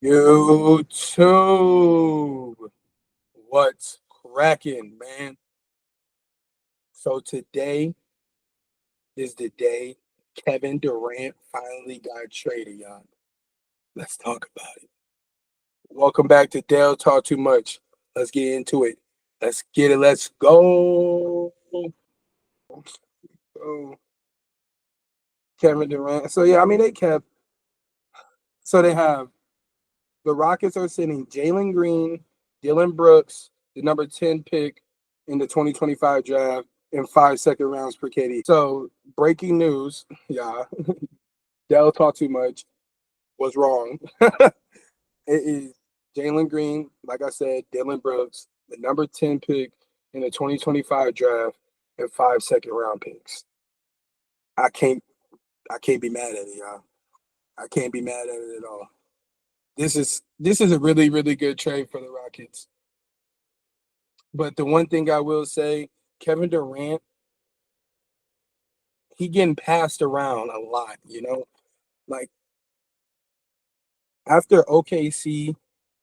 YouTube, what's cracking, man? So today is the day Kevin Durant finally got traded, y'all. Let's talk about it. Welcome back to Dale Talk Too Much. Let's get into it. Let's get it. Let's go. Oh, Kevin Durant. So yeah, I mean they have the Rockets are sending Jalen Green, Dylan Brooks, the number 10 pick in the 2025 draft, and 5 second rounds per KD. So, breaking news, yeah, Dell talked too much, was wrong. It is Jalen Green, like I said, Dylan Brooks, the number 10 pick in the 2025 draft, and 5 second round picks. I can't I can't be mad at it, y'all. I can't be mad at it at all. This is a really, really good trade for the Rockets. But the one thing I will say, Kevin Durant, he getting passed around a lot, you know? Like after OKC,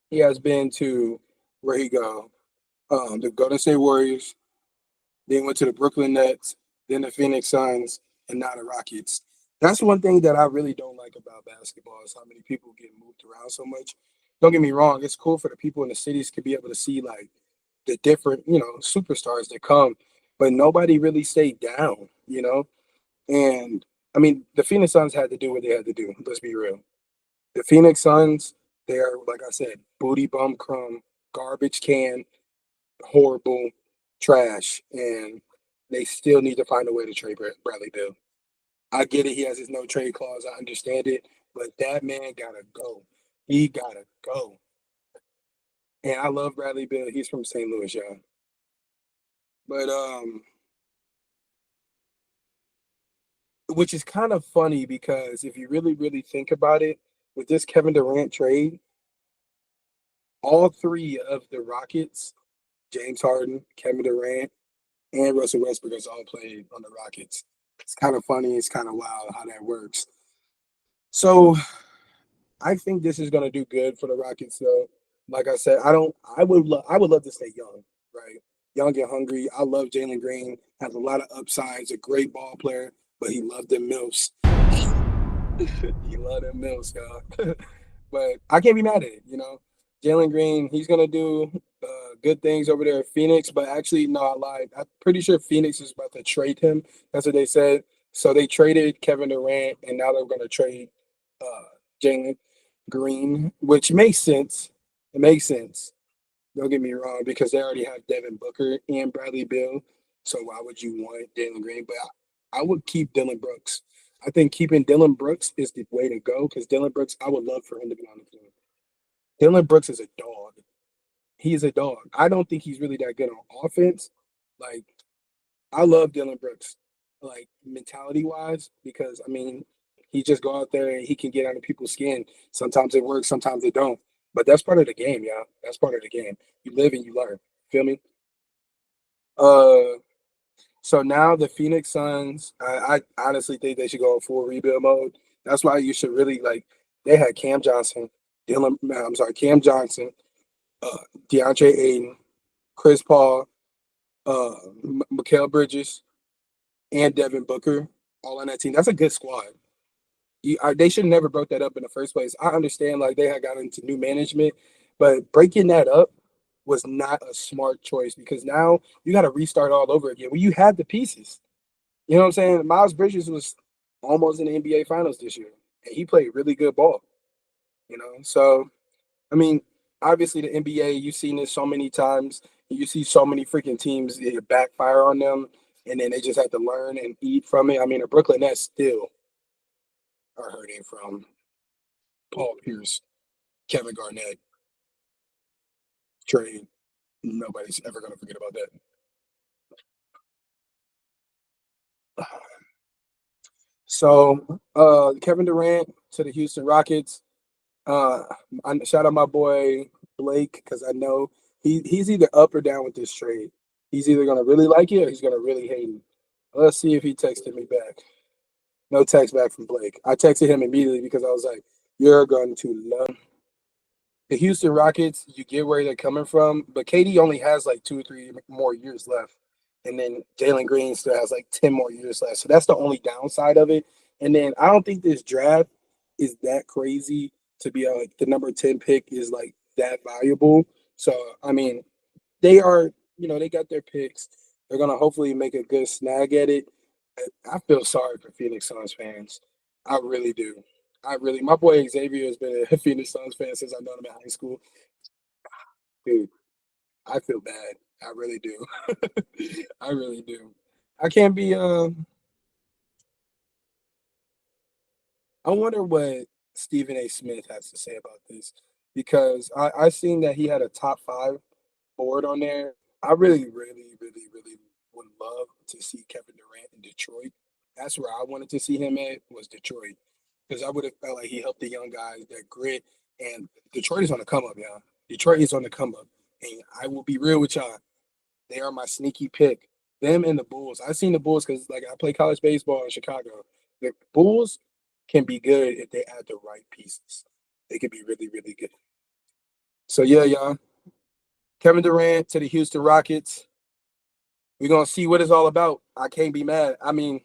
he has been to where he go? The Golden State Warriors, then went to the Brooklyn Nets, then the Phoenix Suns, and now the Rockets. That's one thing that I really don't like about basketball is how many people get moved around so much. Don't get me wrong, it's cool for the people in the cities to be able to see like the different, superstars that come, but nobody really stayed down, you know? And I mean, the Phoenix Suns had to do what they had to do. Let's be real. The Phoenix Suns, they are, like I said, booty bum crumb, garbage can, horrible, trash, and they still need to find a way to trade Bradley Bill. I get it. He has his no trade clause. I understand it, but that man gotta go. He gotta go. And I love Bradley Bill. He's from St. Louis, y'all. But which is kind of funny because if you really, really think about it, with this Kevin Durant trade, all three of the Rockets, James Harden, Kevin Durant, and Russell Westbrook has all played on the Rockets. It's kind of funny. It's kind of wild how that works. So I think this is going to do good for the Rockets, though. Like I said, I don't. I would love to stay young, right? Young and hungry. I love Jalen Green. Has a lot of upsides. A great ball player, but he loved them milfs. He loved them milfs, y'all. But I can't be mad at it. Jalen Green, he's gonna do good things over there at Phoenix. But actually, no, I lied. I'm pretty sure Phoenix is about to trade him. That's what they said. So they traded Kevin Durant, and now they're gonna trade Jalen Green, which makes sense. It makes sense. Don't get me wrong, because they already have Devin Booker and Bradley Bill. So why would you want Jalen Green? But I would keep Dylan Brooks. I think keeping Dylan Brooks is the way to go because Dylan Brooks, I would love for him to be on the team. Dylan Brooks is a dog. He is a dog. I don't think he's really that good on offense. Like, I love Dylan Brooks, like mentality wise, because I mean, he just go out there and he can get under people's skin. Sometimes it works, sometimes it don't. But that's part of the game, y'all. That's part of the game. You live and you learn. Feel me? Uh, so now the Phoenix Suns, I honestly think they should go full rebuild mode. That's why you should really like. They had Cam Johnson, Cam Johnson, uh, DeAndre Ayton, Chris Paul, Mikael Bridges, and Devin Booker all on that team. That's a good squad. They should never broke that up in the first place. I understand like they had got into new management, but breaking that up was not a smart choice because now you got to restart all over again. Well, you had the pieces. You know what I'm saying? Miles Bridges was almost in the NBA Finals this year, and he played really good ball. So I mean, obviously the NBA, you've seen this so many times. You see so many freaking teams it backfire on them, and then they just have to learn and eat from it. I mean, the Brooklyn Nets still are hurting from Paul Pierce, Kevin Garnett trade. Nobody's ever going to forget about that. So, Kevin Durant to the Houston Rockets. I shout out my boy Blake because I know he's either up or down with this trade. He's either gonna really like it or he's gonna really hate it. Let's see if he texted me back. No text back from Blake. I texted him immediately because I was like, "You're going to love." The Houston Rockets, you get where they're coming from, but KD only has like 2 or 3 more years left. And then Jalen Green still has like 10 more years left. So that's the only downside of it. And then I don't think this draft is that crazy to be like the number 10 pick is like that valuable. So, I mean, they are, they got their picks. They're going to hopefully make a good snag at it. I feel sorry for Phoenix Suns fans. I really do. My boy Xavier has been a Phoenix Suns fan since I known him in high school. Dude, I feel bad. I really do. I really do. I can't be. I wonder what Stephen A. Smith has to say about this because I seen that he had a top five board on there. I really, really, really, really would love to see Kevin Durant in Detroit. That's where I wanted to see him at was Detroit because I would have felt like he helped the young guys, that grit, and Detroit is on the come up, y'all. Detroit is on the come up, and I will be real with y'all. They are my sneaky pick. Them and the Bulls. I've seen the Bulls because like I play college baseball in Chicago. The Bulls can be good if they add the right pieces. They can be really, really good. So yeah, y'all. Kevin Durant to the Houston Rockets. We're gonna see what it's all about. I can't be mad. I mean,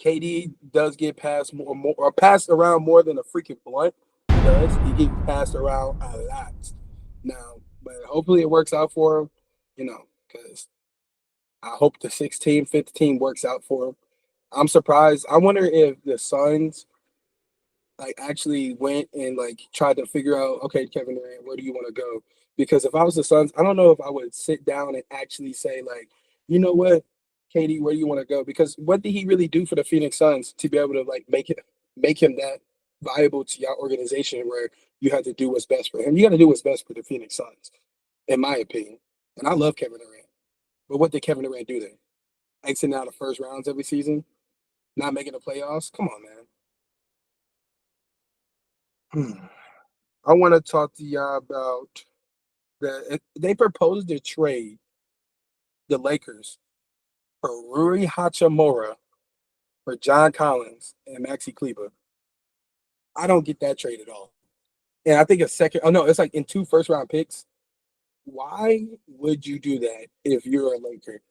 KD does get passed or passed around more than a freaking blunt. He does. He gets passed around a lot now, but hopefully it works out for him. Because I hope the 16, 15 works out for him. I'm surprised. I wonder if the Suns like actually went and like tried to figure out, okay, Kevin Durant, where do you want to go? Because if I was the Suns, I don't know if I would sit down and actually say like, you know what, KD, where do you want to go? Because what did he really do for the Phoenix Suns to be able to like make him that viable to your organization where you have to do what's best for him? You got to do what's best for the Phoenix Suns, in my opinion. And I love Kevin Durant, but what did Kevin Durant do there? Exiting out of first rounds every season, not making the playoffs. Come on, man. I want to talk to y'all about they proposed to trade the Lakers for Rui Hachimura for John Collins and Maxi Kleber. I don't get that trade at all. And I think a second, oh no, it's like in 2 first round picks. Why would you do that if you're a Laker?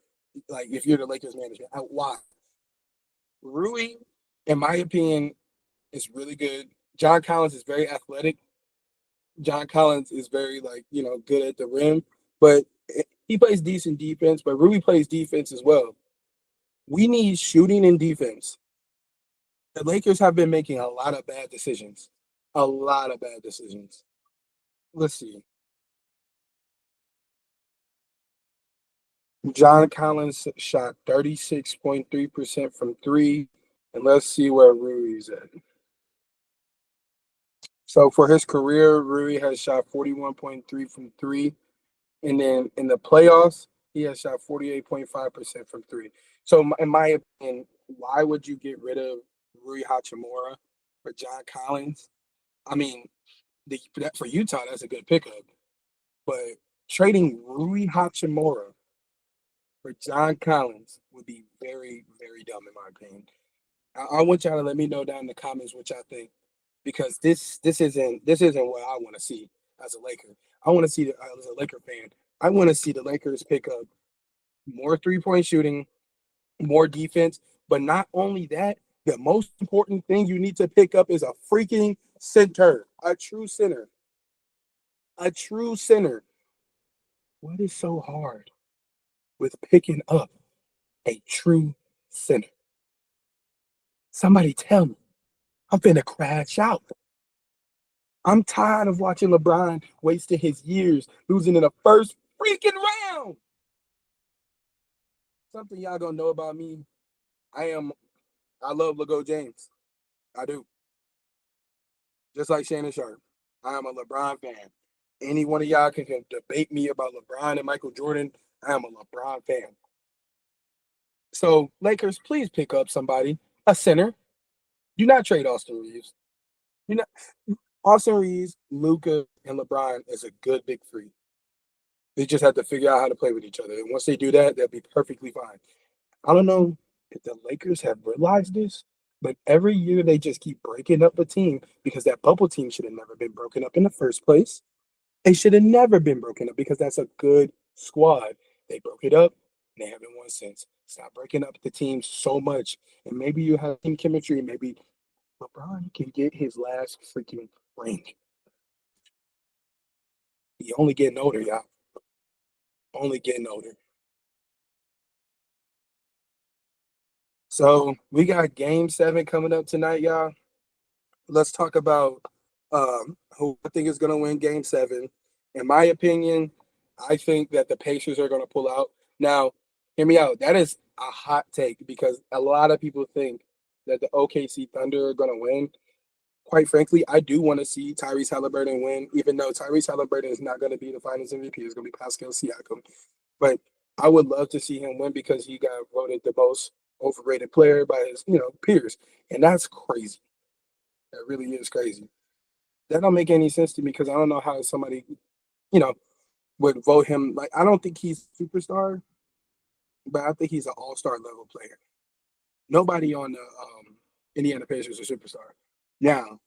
Like if you're the Lakers management, why? Rui, in my opinion, is really good. John Collins is very athletic. John Collins is very like good at the rim, but he plays decent defense. But Rui plays defense as well. We need shooting and defense. The Lakers have been making a lot of bad decisions. A lot of bad decisions. Let's see. John Collins shot 36.3% from three. And let's see where Rui's at. So for his career, Rui has shot 41.3 from three. And then in the playoffs, he has shot 48.5% from three. So in my opinion, why would you get rid of Rui Hachimura for John Collins? I mean, for Utah, that's a good pickup. But trading Rui Hachimura for John Collins would be very, very dumb in my opinion. I want y'all to let me know down in the comments what y'all think because this isn't what I want to see as a Laker. I want to see as a Laker fan. I want to see the Lakers pick up more 3-point shooting, more defense, but not only that. The most important thing you need to pick up is a freaking center, a true center, a true center. What is so hard with picking up a true center? Somebody tell me. I'm finna crash out. I'm tired of watching LeBron wasting his years, losing in the first freaking round. Something y'all don't know about me. I love Lego James. I do. Just like Shannon Sharp. I am a LeBron fan. Any one of y'all can debate me about LeBron and Michael Jordan. I am a LeBron fan. So, Lakers, please pick up somebody, a center. Do not trade Austin Reeves. Do not Austin Reeves, Luka, and LeBron is a good big three. They just have to figure out how to play with each other. And once they do that, they'll be perfectly fine. I don't know if the Lakers have realized this, But every year they just keep breaking up a team because that bubble team should have never been broken up in the first place. They should have never been broken up because that's a good squad. They broke it up and they haven't won since. Stop breaking up the team so much. And maybe you have team chemistry. Maybe LeBron can get his last freaking ring. He only getting older, y'all. Only getting older. So we got game 7 coming up tonight, y'all. Let's talk about who I think is going to win game 7. In my opinion, I think that the Pacers are going to pull out. Now, hear me out. That is a hot take because a lot of people think that the OKC Thunder are going to win. Quite frankly, I do want to see Tyrese Halliburton win, even though Tyrese Halliburton is not going to be the Finals MVP. It's going to be Pascal Siakam. But I would love to see him win because he got voted the most overrated player by his, peers, and that's crazy. That really is crazy. That don't make any sense to me because I don't know how somebody, you know, would vote him. Like, I don't think he's a superstar, but I think he's an all-star level player. Nobody on the Indiana Pacers is a superstar. Now,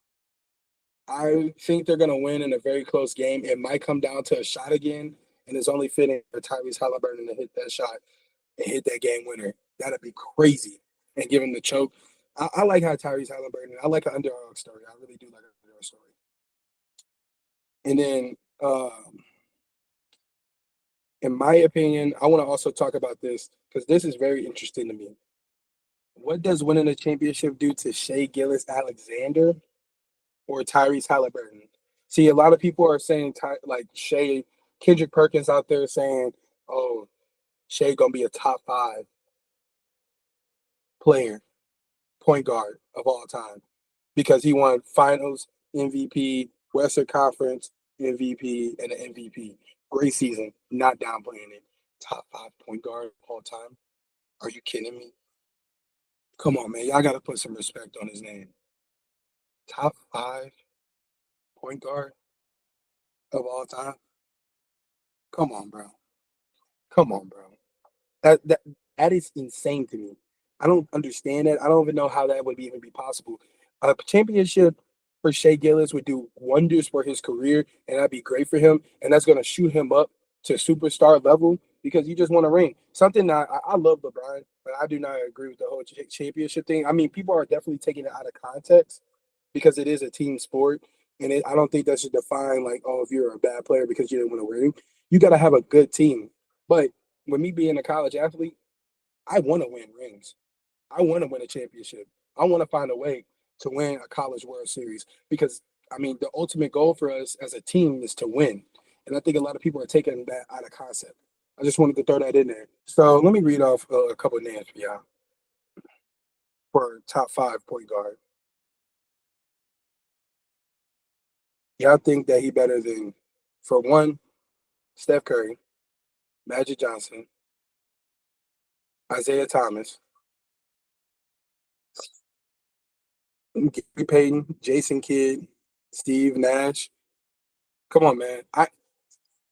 I think they're going to win in a very close game. It might come down to a shot again, and it's only fitting for Tyrese Halliburton to hit that shot and hit that game winner. That'd be crazy. And give him the choke. I like how Tyrese Halliburton. I like an underdog story. I really do like an underdog story. And then, in my opinion, I want to also talk about this because this is very interesting to me. What does winning a championship do to Shea Gillis Alexander or Tyrese Halliburton? See, a lot of people are saying like Shea, Kendrick Perkins out there saying, "Oh, Shea gonna be a top 5 player, point guard of all time because he won Finals MVP, Western Conference MVP, and an MVP. Great season. Not downplaying it. Top 5 point guard of all time. Are you kidding me? Come on, man. Y'all got to put some respect on his name. Top 5 point guard of all time. Come on, bro. Come on, bro. That that that is insane to me. I don't understand that. I don't even know how that would even be possible. A championship for Shea Gillis would do wonders for his career, and that'd be great for him. And that's going to shoot him up to superstar level because you just want to ring. Something that I love LeBron, but I do not agree with the whole championship thing. I mean, people are definitely taking it out of context because it is a team sport, and I don't think that should define like, oh, if you're a bad player because you didn't win a ring. You got to have a good team. But with me being a college athlete, I want to win rings. I want to win a championship. I want to find a way to win a college World Series because I mean the ultimate goal for us as a team is to win, and I think a lot of people are taking that out of concept. I just wanted to throw that in there. So let me read off a couple of names for y'all for top 5 point guard. Y'all think that he better than, for one, Steph Curry, Magic Johnson, Isaiah Thomas, Gary Payton, Jason Kidd, Steve Nash. Come on, man.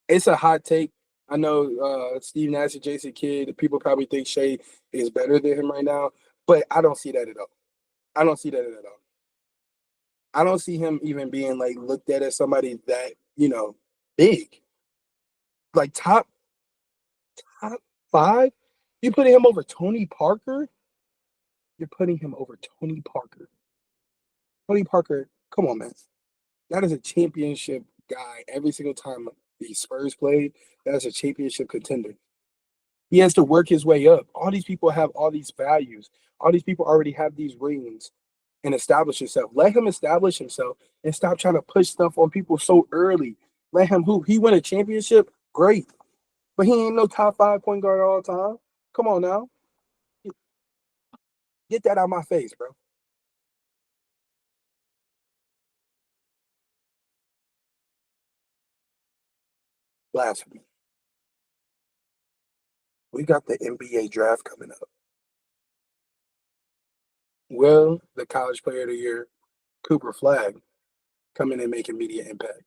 It's a hot take. I know Steve Nash and Jason Kidd. People probably think Shea is better than him right now, but I don't see that at all. I don't see that at all. I don't see him even being like looked at as somebody that big, like top 5. You putting him over Tony Parker? You're putting him over Tony Parker. Tony Parker, come on, man. That is a championship guy every single time the Spurs played. That's a championship contender. He has to work his way up. All these people have all these values. All these people already have these rings and establish himself. Let him establish himself and stop trying to push stuff on people so early. Let him hoop. He win a championship, great. But he ain't no top 5 point guard all the time. Come on now. Get that out of my face, bro. Blasphemy. We got the NBA draft coming up. Will the college player of the year, Cooper Flagg, come in and make immediate impact?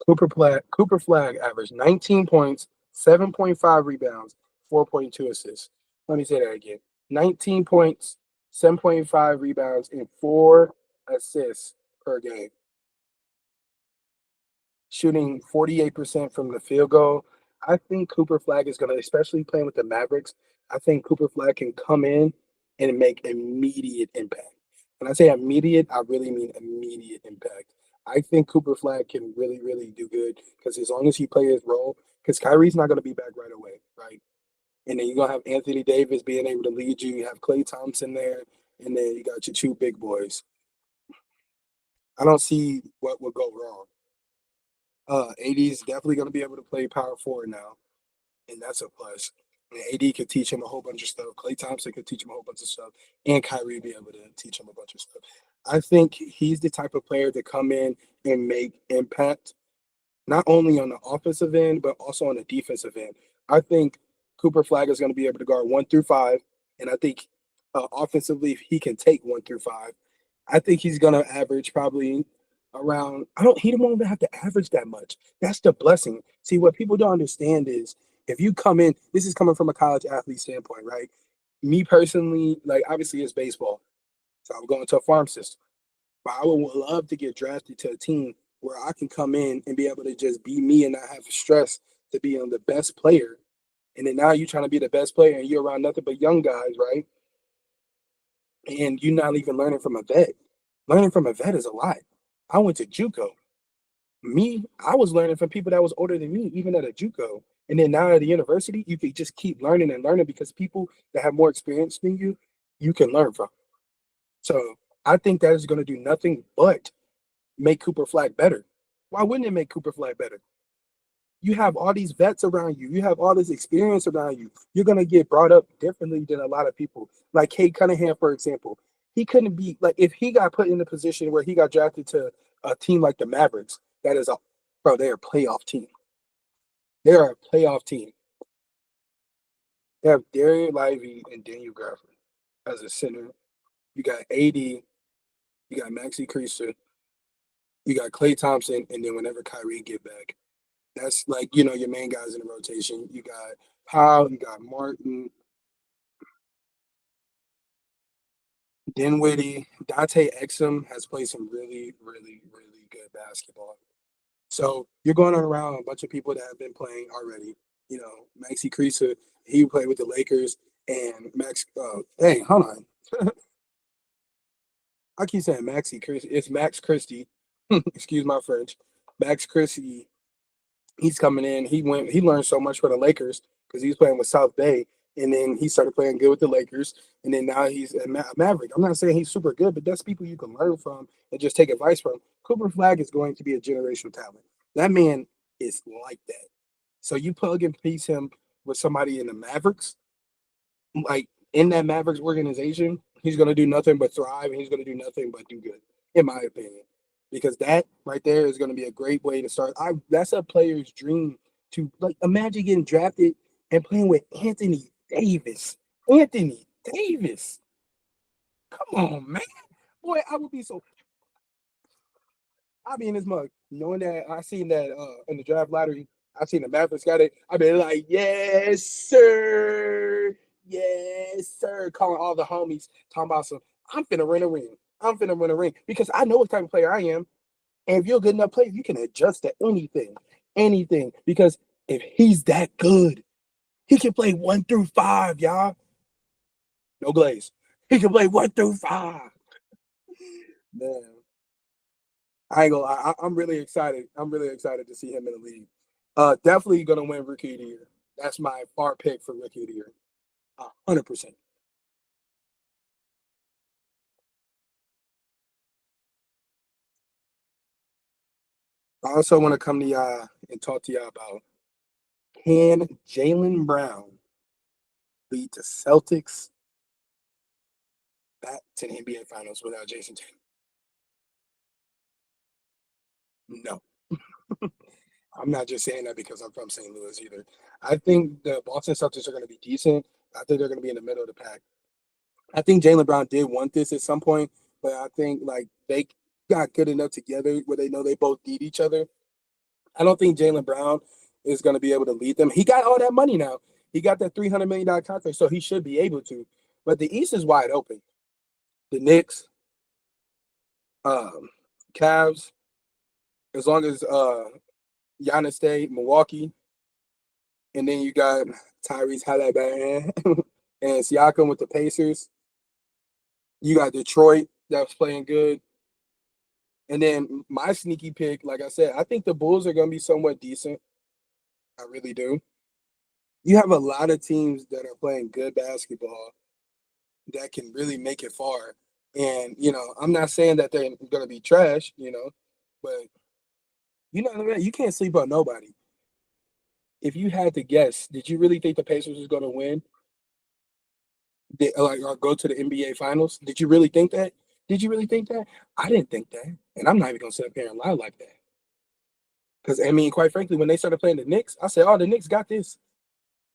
Cooper Flag averaged 19 points, 7.5 rebounds, 4.2 assists. Let me say that again. 19 points, 7.5 rebounds, and 4 assists per game, shooting 48% from the field goal. I think Cooper Flag is going to, especially playing with the Mavericks, I think Cooper Flag can come in and make immediate impact. When I say immediate, I really mean immediate impact. I think Cooper Flag can really, really do good because as long as he plays his role, because Kyrie's not going to be back right away, right? And then you're going to have Anthony Davis being able to lead you. You have Klay Thompson there, and then you got your two big boys. I don't see what would go wrong. AD is definitely going to be able to play power forward now, and that's a plus. And AD could teach him a whole bunch of stuff. Klay Thompson could teach him a whole bunch of stuff, and Kyrie be able to teach him a bunch of stuff. I think he's the type of player to come in and make impact, not only on the offensive end, but also on the defensive end. I think Cooper Flag is going to be able to guard 1 through 5, and I think offensively he can take 1 through 5. I think he's going to average probably around. I don't. He don't even have to average that much. That's the blessing. See, what people don't understand is if you come in. This is coming from a college athlete standpoint, right? Me personally, like obviously it's baseball, so I'm going to a farm system. But I would love to get drafted to a team where I can come in and be able to just be me and not have stress to be on the best player. And then now you're trying to be the best player and you're around nothing but young guys, right? And you're not even learning from a vet. Learning from a vet is a lot. I went to JUCO. I was learning from people that was older than me, even at a JUCO. And then now at a university, you can just keep learning and learning because people that have more experience than you can learn from. So I think that is going to do nothing but make Cooper Flag better. Why wouldn't it make Cooper Flag better? You have all these vets around you. You have all this experience around you. You're gonna get brought up differently than a lot of people. Like Kate Cunningham, for example, he couldn't be like if he got put in a position where he got drafted to a team like the Mavericks. That is a bro. They're a playoff team. They are a playoff team. They have Darian Lively and Daniel Gafford as a center. You got AD. You got Maxi Creaser. You got Klay Thompson, and then whenever Kyrie get back, that's like your main guys in the rotation. You got Powell, you got Martin, Dinwiddie, Dante Exum has played some really, really, really good basketball. So you're going around a bunch of people that have been playing already. Maxi Creaser, he played with the Lakers, and Max. Hey, hold on, I keep saying Maxi Creaser. It's Max Christie. Excuse my French. Max Christie, he's coming in. He learned so much for the Lakers because he was playing with South Bay, and then he started playing good with the Lakers, and then now he's a Maverick. I'm not saying he's super good, but that's people you can learn from and just take advice from. Cooper Flag is going to be a generational talent. That man is like that. So you plug and piece him with somebody in the Mavericks, like in that Mavericks organization, he's going to do nothing but thrive, and he's going to do nothing but do good, in my opinion. Because that right there is going to be a great way to start. That's a player's dream to like imagine getting drafted and playing with Anthony Davis. Anthony Davis, come on, man, boy, I would be so. I'd be in this mug knowing that I seen that in the draft lottery. I seen the Mavericks got it. I'd be like, yes, sir. Yes, sir. Calling all the homies, talking about some, I'm finna win a ring. I'm finna win a ring because I know what type of player I am. And if you're a good enough player, you can adjust to anything, anything. Because if he's that good, he can play 1 through 5, y'all. No glaze. He can play 1 through 5. Man, I ain't gonna lie. I'm really excited. I'm really excited to see him in the league. Definitely gonna win Rookie of the Year. That's my far pick for Rookie of the Year. 100%. I also want to come to y'all and talk to y'all about can Jalen Brown lead the Celtics back to the NBA Finals without Jason Tatum? No. I'm not just saying that because I'm from St. Louis either. I think the Boston Celtics are going to be decent. I think they're going to be in the middle of the pack. I think Jalen Brown did want this at some point, but I think like they got good enough together where they know they both need each other. I don't think Jalen Brown is going to be able to lead them. He got all that money now. He got that $300 million contract, so he should be able to. But the East is wide open. The Knicks, um, Cavs, as long as Giannis stay, Milwaukee, and then you got Tyrese Halliburton and Siakam with the Pacers. You got Detroit that's playing good. And then my sneaky pick, like I said, I think the Bulls are going to be somewhat decent. I really do. You have a lot of teams that are playing good basketball that can really make it far. And, I'm not saying that they're going to be trash, but you can't sleep on nobody. If you had to guess, did you really think the Pacers was going to win? Or go to the NBA Finals? Did you really think that? Did you really think that? I didn't think that, and I'm not even going to sit up here and lie like that. Because I mean, quite frankly, when they started playing the Knicks, I said, "Oh, the Knicks got this,"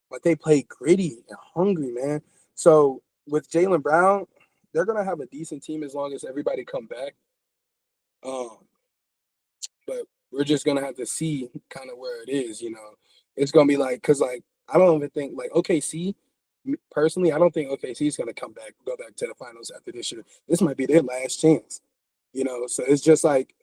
but they played gritty and hungry, man. So with Jaylen Brown, they're gonna have a decent team as long as everybody come back. Um, but we're just gonna have to see kind of where it is. It's gonna be like because like I don't even think like OKC. Personally, I don't think OKC is gonna go back to the finals after this year. This might be their last chance. So it's just like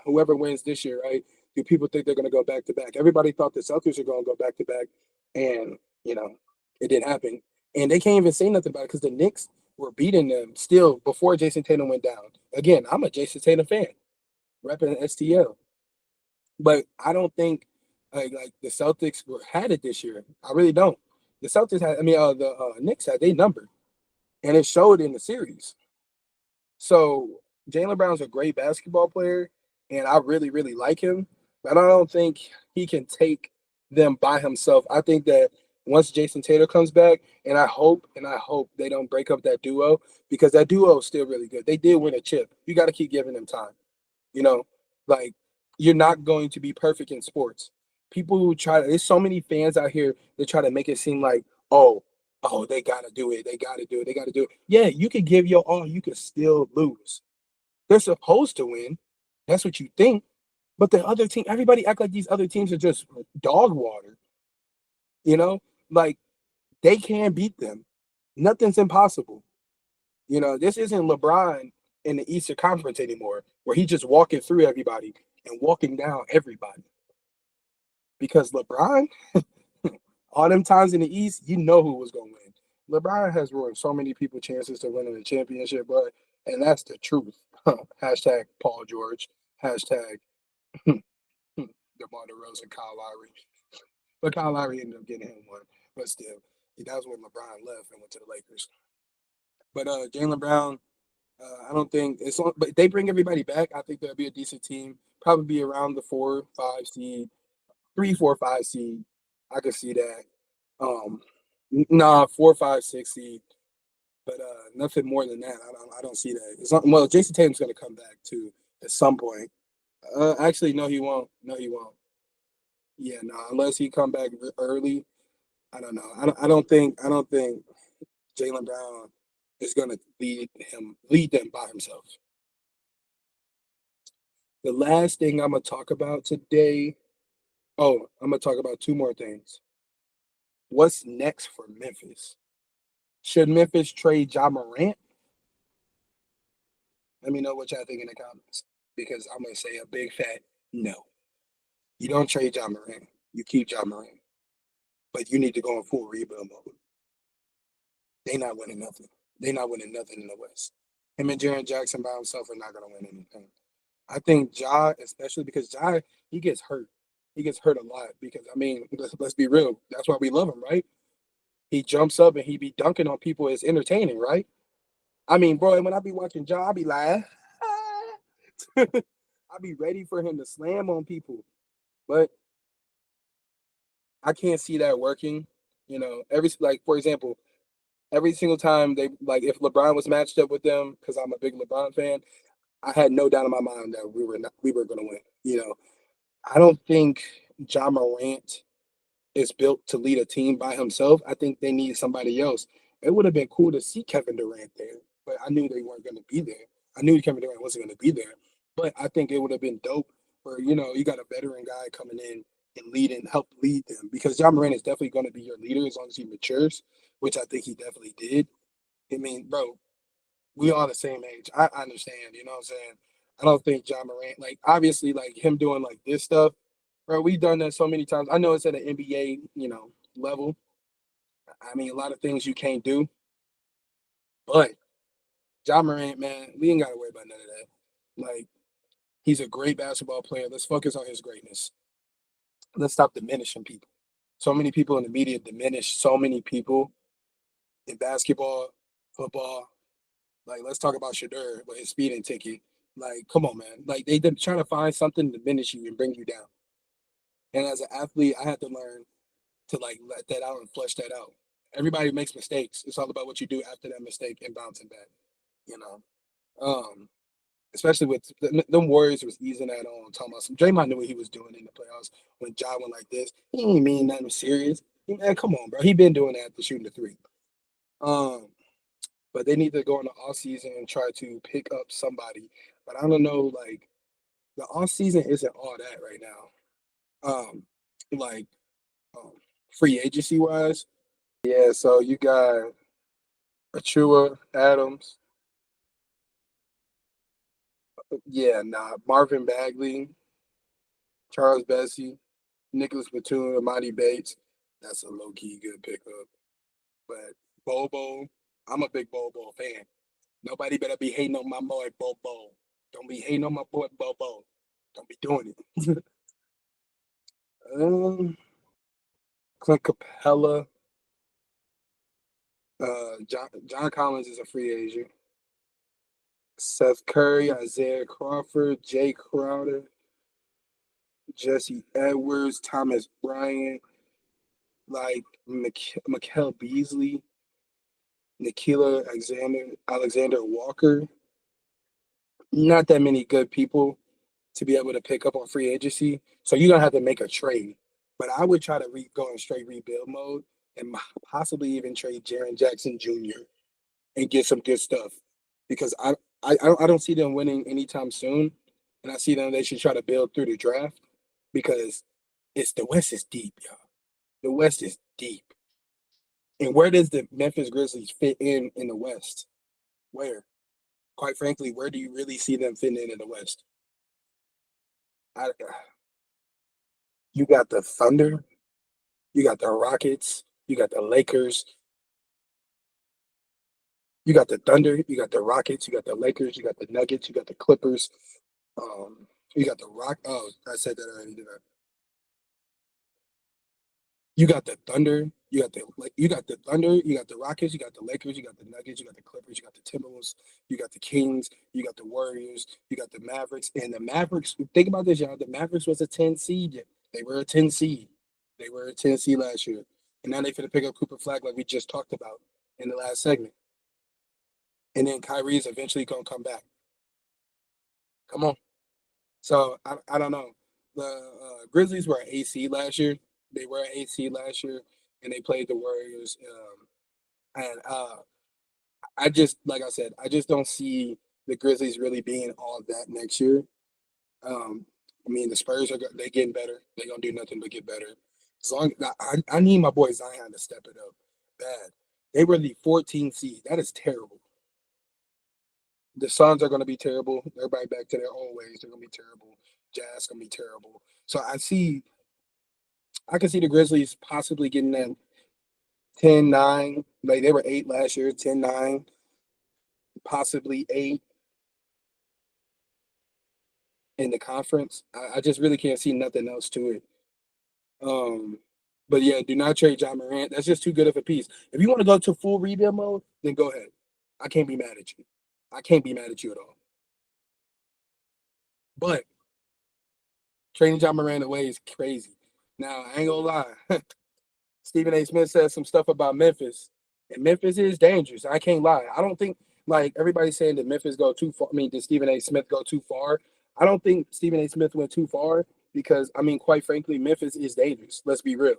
whoever wins this year, right? Do people think they're gonna go back to back? Everybody thought the Celtics are gonna go back to back, and it didn't happen. And they can't even say nothing about it because the Knicks were beating them still before Jason Tatum went down. Again, I'm a Jason Tatum fan, repping STL. But I don't think like the Celtics had it this year. I really don't. The Celtics had, I mean, the Knicks had they numbered, and it showed in the series. So Jaylen Brown's a great basketball player, and I really, really like him. But I don't think he can take them by himself. I think that once Jason Tatum comes back, and I hope they don't break up that duo because that duo is still really good. They did win a chip. You got to keep giving them time. You know, like you're not going to be perfect in sports. People who there's so many fans out here that try to make it seem like, oh, they gotta do it, they gotta do it, they gotta do it. Yeah, you could give your all, you could still lose. They're supposed to win. That's what you think. But the other team, everybody act like these other teams are just dog water. You know, like they can't beat them. Nothing's impossible. This isn't LeBron in the Eastern Conference anymore, where he's just walking through everybody and walking down everybody. Because LeBron, all them times in the East, you know who was going to win. LeBron has ruined so many people chances to win in the championship, but and that's the truth. Hashtag Paul George. Hashtag DeMar DeRozan, Kyle Lowry. But Kyle Lowry ended up getting him one. But still, that was when LeBron left and went to the Lakers. But Jaylen Brown, I don't think it's on, but they bring everybody back. I think there'll be a decent team. Probably be around the 4, 5 seed, 3, 4, 5 seed. I could see that. Um, nah, 4, 5, 6 seed, but nothing more than that. I don't see that. Well, Jason Tatum's gonna come back too at some point. Actually, no, he won't. No, he won't. Yeah, no, unless he come back early. I don't know. I don't think Jaylen Brown is gonna lead them by himself. The last thing I'm gonna talk about today. Oh, I'm gonna talk about two more things. What's next for Memphis? Should Memphis trade Ja Morant? Let me know what y'all think in the comments because I'm gonna say a big fat no. You don't trade Ja Morant. You keep Ja Morant, but you need to go in full rebuild mode. They not winning nothing. They not winning nothing in the West. Him and Jaren Jackson by himself are not gonna win anything. I think Ja, especially because Ja, he gets hurt. He gets hurt a lot because I mean, let's be real. That's why we love him, right? He jumps up and he be dunking on people. It's entertaining, right? I mean, bro, when I be watching Ja, I be like, I be ready for him to slam on people, but I can't see that working. Every like for example, every single time they like if LeBron was matched up with them because I'm a big LeBron fan, I had no doubt in my mind that we were going to win. I don't think Ja Morant is built to lead a team by himself. I think they need somebody else. It would have been cool to see Kevin Durant there, but I knew they weren't going to be there. I knew Kevin Durant wasn't going to be there, but I think it would have been dope for you got a veteran guy coming in and help lead them because John Morant is definitely going to be your leader as long as he matures, which I think he definitely did. I mean, bro, we all the same age. I understand, you know what I'm saying? I don't think John Morant, like obviously like him doing like this stuff, bro, we've done that so many times. I know it's at an NBA, level. I mean, a lot of things you can't do, but John Morant, man, we ain't gotta worry about none of that. Like, he's a great basketball player. Let's focus on his greatness. Let's stop diminishing people. So many people in the media diminish so many people in basketball, football. Like, let's talk about Shadur with his speeding ticket. Like, come on, man. Like, they trying to find something to diminish you and bring you down. And as an athlete, I had to learn to like let that out and flush that out. Everybody makes mistakes. It's all about what you do after that mistake and bouncing back. You know, um, especially with them Warriors was easing that on. Talking about some Draymond knew what he was doing in the playoffs when Ja went like this. He ain't mean nothing serious. Man, come on, bro. He been doing that after shooting the three. Um, but they need to go in the off season and try to pick up somebody. But I don't know, like the off season isn't all that right now. Like um, free agency wise, yeah. So you got Achua, Adams, yeah, nah, Marvin Bagley, Charles Bessie, Nicholas Batum, Amadi Bates. That's a low key good pickup. But Bobo, I'm a big Bobo fan. Nobody better be hating on my boy Bobo. Don't be hating on my boy Bobo. Don't be doing it. Clint Capella, John Collins is a free agent. Seth Curry, Isaiah Crawford, Jay Crowder, Jesse Edwards, Thomas Bryant, like Mikael Beasley, Nikhila Alexander Walker. Not that many good people to be able to pick up on free agency. So you're gonna have to make a trade. But I would try to go in straight rebuild mode and possibly even trade Jaren Jackson Jr. and get some good stuff because I don't see them winning anytime soon, and I see them they should try to build through the draft because it's the West is deep, y'all. The West is deep, and where does the Memphis Grizzlies fit in the West? Where, quite frankly, where do you really see them fitting in the West? I, you got the Thunder, you got the Rockets, you got the Lakers, you got the Thunder, you got the Rockets, you got the Lakers, you got the Nuggets, you got the Clippers. You got the Rock. Oh, I said that already. Did I? You got the Thunder. You got the Thunder. You got the Rockets. You got the Lakers. You got the Nuggets. You got the Clippers. You got the Timberwolves. You got the Kings. You got the Warriors. You got the Mavericks. And the Mavericks. Think about this, y'all. The Mavericks was a 10 seed. They were a 10 seed. They were a 10 seed last year, and now they finna pick up Cooper Flag like we just talked about in the last segment. And then Kyrie's eventually gonna come back. Come on. So I don't know. The Grizzlies were an AC last year. They were an AC last year, and they played the Warriors. And I just like I said, I just don't see the Grizzlies really being all that next year. Um, I mean, the Spurs they getting better. They're gonna do nothing but get better. As long I need my boy Zion to step it up. Bad. They were the 14 seed. That is terrible. The Suns are going to be terrible. Everybody back to their old ways. They're going to be terrible. Jazz going to be terrible. So I can see the Grizzlies possibly getting that 10-9. Like they were 8 last year, 10-9, possibly 8 in the conference. I just really can't see nothing else to it. Um, but yeah, do not trade John Morant. That's just too good of a piece. If you want to go to full rebuild mode, then go ahead. I can't be mad at you. I can't be mad at you at all. But trading John Morant away is crazy. Now, I ain't gonna lie. Stephen A. Smith said some stuff about Memphis, and Memphis is dangerous. I can't lie. I don't think like everybody's saying that Memphis go too far. I mean, did Stephen A. Smith go too far? I don't think Stephen A. Smith went too far because I mean, quite frankly, Memphis is dangerous. Let's be real,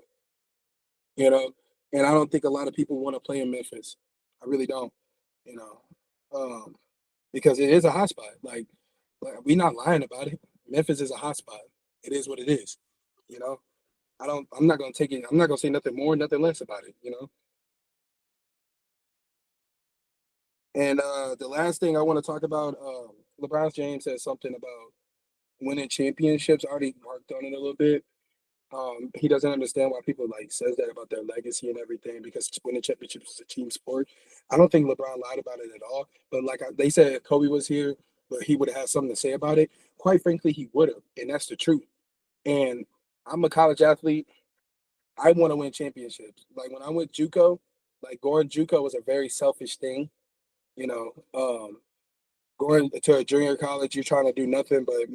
you know. And I don't think a lot of people want to play in Memphis. I really don't, you know, because it is a hot spot. Like we're not lying about it. Memphis is a hot spot. It is what it is, you know. I'm not gonna take it. I'm not gonna say nothing more, nothing less about it. You know. And the last thing I want to talk about, LeBron James said something about winning championships. I already marked on it a little bit. He doesn't understand why people like says that about their legacy and everything because winning championships is a team sport. I don't think LeBron lied about it at all. But like they said, if Kobe was here, but he would have had something to say about it. Quite frankly, he would have, and that's the truth. And I'm a college athlete. I want to win championships. Like when I went JUCO, like going JUCO was a very selfish thing. You know, going to a junior college, you're trying to do nothing but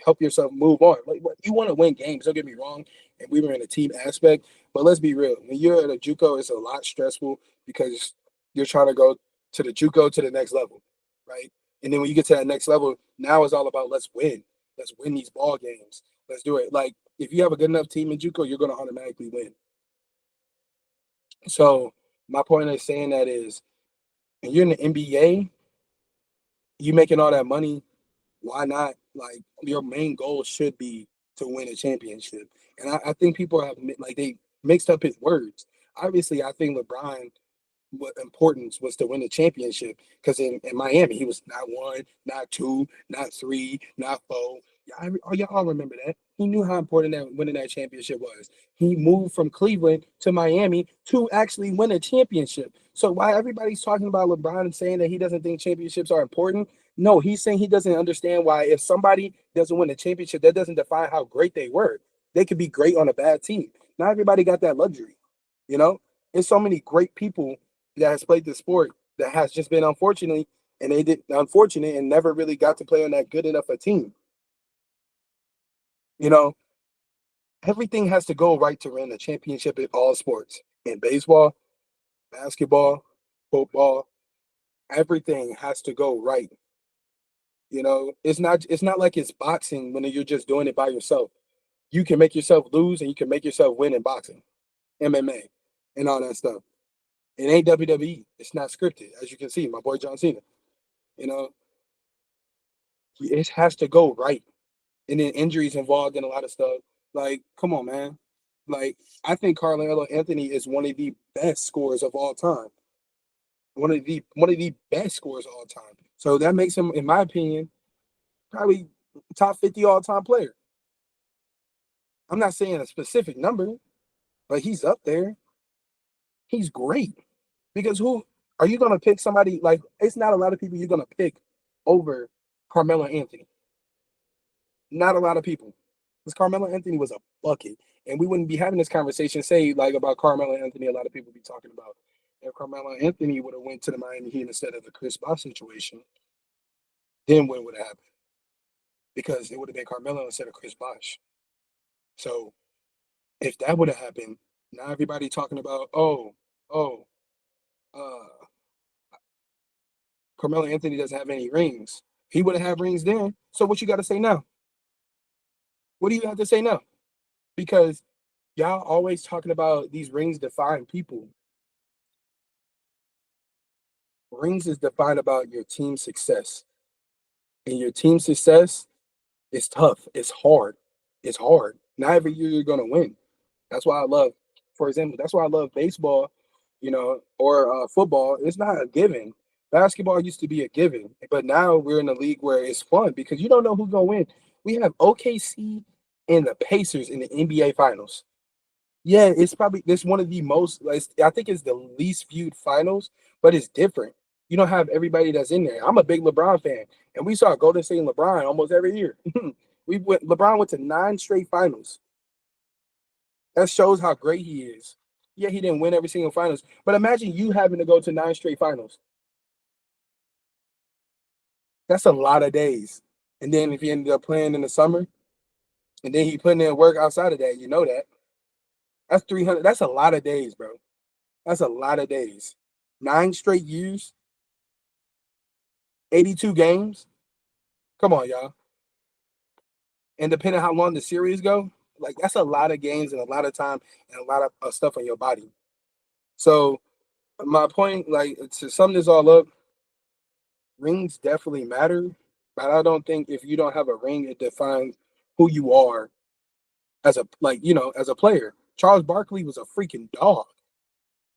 help yourself move on. Like you want to win games. Don't get me wrong, and we were in a team aspect. But let's be real. When you're at a JUCO, it's a lot stressful because you're trying to go to the JUCO to the next level, right? And then when you get to that next level, now it's all about let's win. Let's win these ball games. Let's do it. Like if you have a good enough team in JUCO, you're going to automatically win. So my point of saying that is, when you're in the NBA, you making all that money, why not? Like your main goal should be to win a championship. And I think people have like they mixed up his words. Obviously, I think LeBron what importance was to win the championship because in Miami he was not one, not two, not three, not four. Y'all all remember that. He knew how important that winning that championship was. He moved from Cleveland to Miami to actually win a championship. So why everybody's talking about LeBron and saying that he doesn't think championships are important? No, he's saying he doesn't understand why if somebody doesn't win a championship, that doesn't define how great they were. They could be great on a bad team. Not everybody got that luxury. You know, there's so many great people that has played the sport that has just been unfortunately and they did unfortunate and never really got to play on that good enough a team. You know, everything has to go right to win a championship in all sports. In baseball, basketball, football, everything has to go right. You know, it's not like it's boxing when you're just doing it by yourself. You can make yourself lose and you can make yourself win in boxing, MMA, and all that stuff. It ain't WWE. It's not scripted, as you can see. My boy John Cena. You know, it has to go right. And then injuries involved in a lot of stuff. Like, come on, man. Like, I think Carmelo Anthony is one of the best scorers of all time. One of the best scorers of all time. So that makes him, in my opinion, probably top 50 all time player. I'm not saying a specific number, but he's up there. He's great. Because who are you gonna pick somebody like it's not a lot of people you're gonna pick over Carmelo Anthony. Not a lot of people. Because Carmelo Anthony was a bucket. And we wouldn't be having this conversation, say, like about Carmelo Anthony, a lot of people be talking about. If Carmelo Anthony would have went to the Miami Heat instead of the Chris Bosh situation, then what would have happened? Because it would have been Carmelo instead of Chris Bosh. So if that would have happened, now everybody talking about, oh, uh, Carmelo Anthony doesn't have any rings. He would have had rings then. So what you got to say now? What do you have to say now? Because y'all always talking about these rings define people. Rings is defined about your team success. And your team success is tough. It's hard. It's hard. Not every year you're gonna win. That's why I love, for example, that's why I love baseball, or football. It's not a given. Basketball used to be a given, but now we're in a league where it's fun because you don't know who's gonna win. We have OKC and the Pacers in the NBA Finals. Yeah, it's probably this one of the most. Like, I think it's the least viewed finals, but it's different. You don't have everybody that's in there. I'm a big LeBron fan, and we saw Golden State and LeBron almost every year. LeBron went to 9 straight finals. That shows how great he is. Yeah, he didn't win every single finals, but imagine you having to go to 9 straight finals. That's a lot of days. And then if he ended up playing in the summer, and then he putting in work outside of that, you know that. That's 300. That's a lot of days, bro. That's a lot of days. 9 straight years, 82 games. Come on, y'all. And depending how long the series go, like that's a lot of games and a lot of time and a lot of stuff on your body. So my point, like to sum this all up, rings definitely matter, but I don't think if you don't have a ring, it defines who you are as a as a player. Charles Barkley was a freaking dog.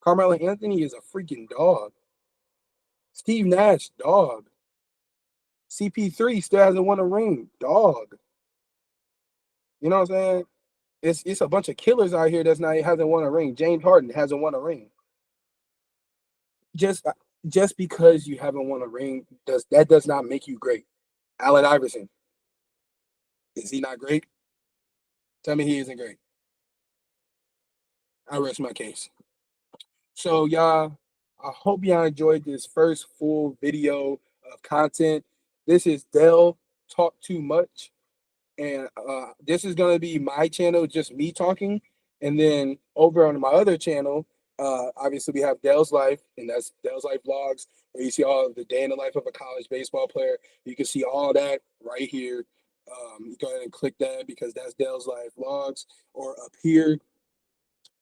Carmelo Anthony is a freaking dog. Steve Nash, dog. CP3 still hasn't won a ring, dog. You know what I'm saying? It's a bunch of killers out here that's not hasn't won a ring. James Harden hasn't won a ring. Just just because you haven't won a ring does not make you great. Allen Iverson, is he not great? Tell me he isn't great. I rest my case. So y'all, I hope y'all enjoyed this first full video of content. This is Dell Talk Too Much. And this is gonna be my channel, just me talking. And then over on my other channel, obviously we have Dell's Life, and that's Dell's Life Vlogs, where you see all of the day in the life of a college baseball player. You can see all that right here. You go ahead and click that because that's Dell's Life Vlogs, or up here.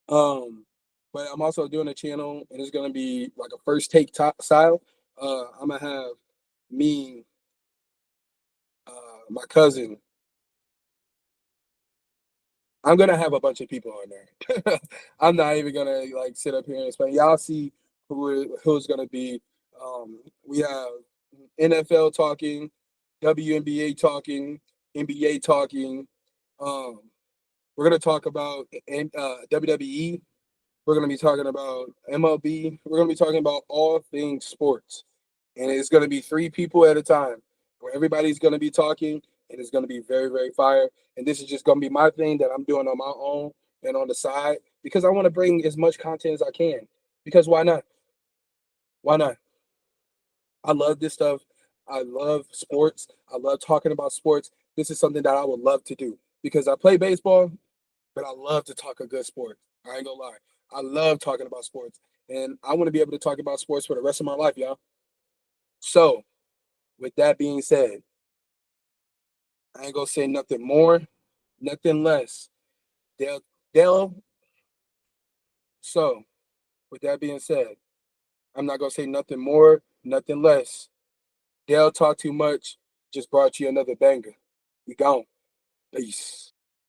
But I'm also doing a channel, and it's gonna be like a first take style. I'm gonna have me, my cousin. I'm gonna have a bunch of people on there. I'm not even gonna like sit up here and explain. Y'all see who's gonna be. We have NFL talking, WNBA talking, NBA talking. Um, we're gonna talk about WWE. We're going to be talking about MLB. We're going to be talking about all things sports. And it's going to be three people at a time where everybody's going to be talking, and it's going to be very, very fire. And this is just going to be my thing that I'm doing on my own and on the side because I want to bring as much content as I can. Because why not? Why not? I love this stuff. I love sports. I love talking about sports. This is something that I would love to do because I play baseball, but I love to talk a good sport. I ain't gonna lie. I love talking about sports. And I want to be able to talk about sports for the rest of my life, y'all. So, with that being said, I ain't gonna say nothing more, nothing less. They'll, they'll, so, with that being said, I'm not gonna say nothing more, nothing less. They'll talk too much, just brought you another banger. We gone. Peace.